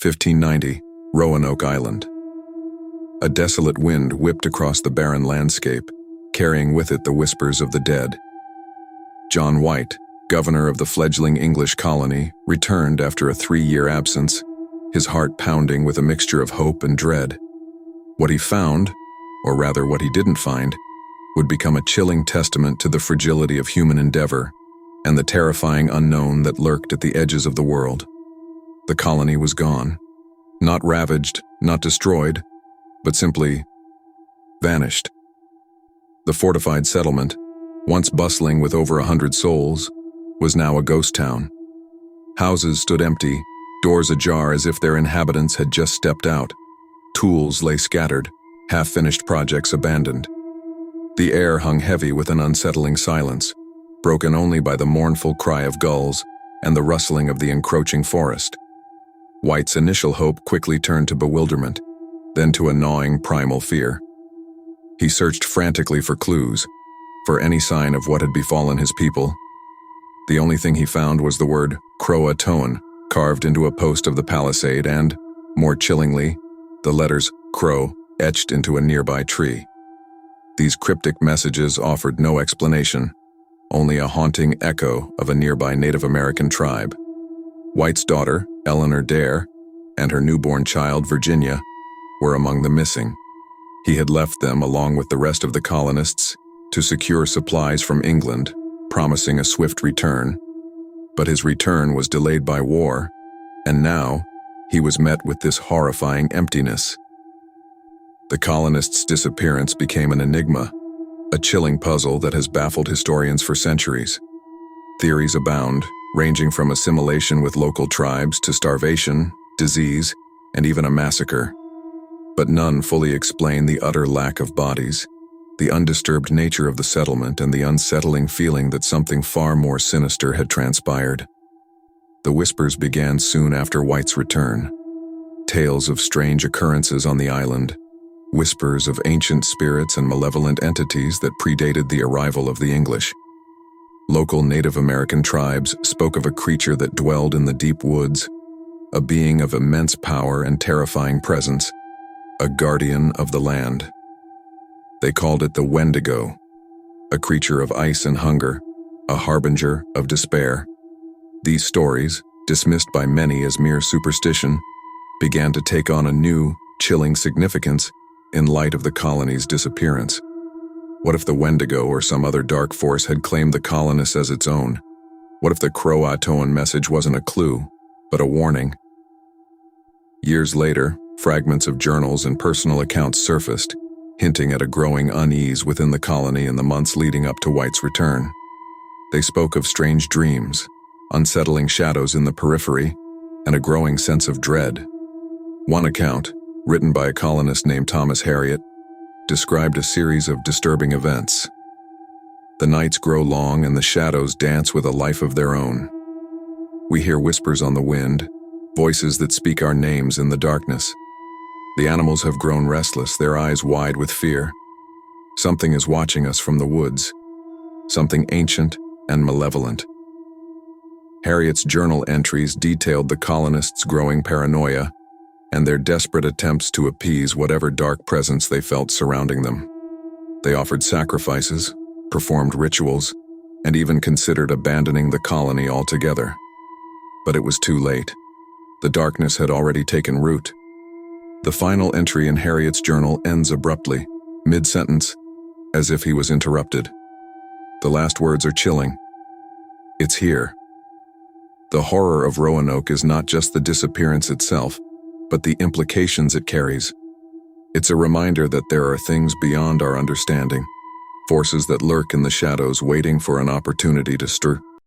1590, Roanoke Island. A desolate wind whipped across the barren landscape, carrying with it the whispers of the dead. John White, governor of the fledgling English colony, returned after a 3-year absence, his heart pounding with a mixture of hope and dread. What he found, or rather what he didn't find, would become a chilling testament to the fragility of human endeavor and the terrifying unknown that lurked at the edges of the world. The colony was gone. Not ravaged, not destroyed, but simply vanished. The fortified settlement, once bustling with over 100 souls, was now a ghost town. Houses stood empty, doors ajar as if their inhabitants had just stepped out. Tools lay scattered, half-finished projects abandoned. The air hung heavy with an unsettling silence, broken only by the mournful cry of gulls and the rustling of the encroaching forest. White's initial hope quickly turned to bewilderment, then to a gnawing primal fear. He searched frantically for clues, for any sign of what had befallen his people. The only thing he found was the word Croatoan carved into a post of the palisade and, more chillingly, the letters Crow etched into a nearby tree. These cryptic messages offered no explanation, only a haunting echo of a nearby Native American tribe. White's daughter, Eleanor Dare, and her newborn child, Virginia, were among the missing. He had left them along with the rest of the colonists to secure supplies from England, promising a swift return. But his return was delayed by war, and now he was met with this horrifying emptiness. The colonists' disappearance became an enigma, a chilling puzzle that has baffled historians for centuries. Theories abound, ranging from assimilation with local tribes to starvation, disease, and even a massacre. But none fully explain the utter lack of bodies, the undisturbed nature of the settlement, and the unsettling feeling that something far more sinister had transpired. The whispers began soon after White's return. Tales of strange occurrences on the island, whispers of ancient spirits and malevolent entities that predated the arrival of the English. Local Native American tribes spoke of a creature that dwelled in the deep woods, a being of immense power and terrifying presence, a guardian of the land. They called it the Wendigo, a creature of ice and hunger, a harbinger of despair. These stories, dismissed by many as mere superstition, began to take on a new, chilling significance in light of the colony's disappearance. What if the Wendigo or some other dark force had claimed the colonists as its own? What if the Croatoan message wasn't a clue, but a warning? Years later, fragments of journals and personal accounts surfaced, hinting at a growing unease within the colony in the months leading up to White's return. They spoke of strange dreams, unsettling shadows in the periphery, and a growing sense of dread. One account, written by a colonist named Thomas Harriot, described a series of disturbing events. The nights grow long and the shadows dance with a life of their own. We hear whispers on the wind, voices that speak our names in the darkness. The animals have grown restless, their eyes wide with fear. Something is watching us from the woods, something ancient and malevolent. Harriet's journal entries detailed the colonists' growing paranoia and their desperate attempts to appease whatever dark presence they felt surrounding them. They offered sacrifices, performed rituals, and even considered abandoning the colony altogether. But it was too late. The darkness had already taken root. The final entry in Harriet's journal ends abruptly, mid-sentence, as if he was interrupted. The last words are chilling. It's here. The horror of Roanoke is not just the disappearance itself, but the implications it carries. It's a reminder that there are things beyond our understanding, forces that lurk in the shadows waiting for an opportunity to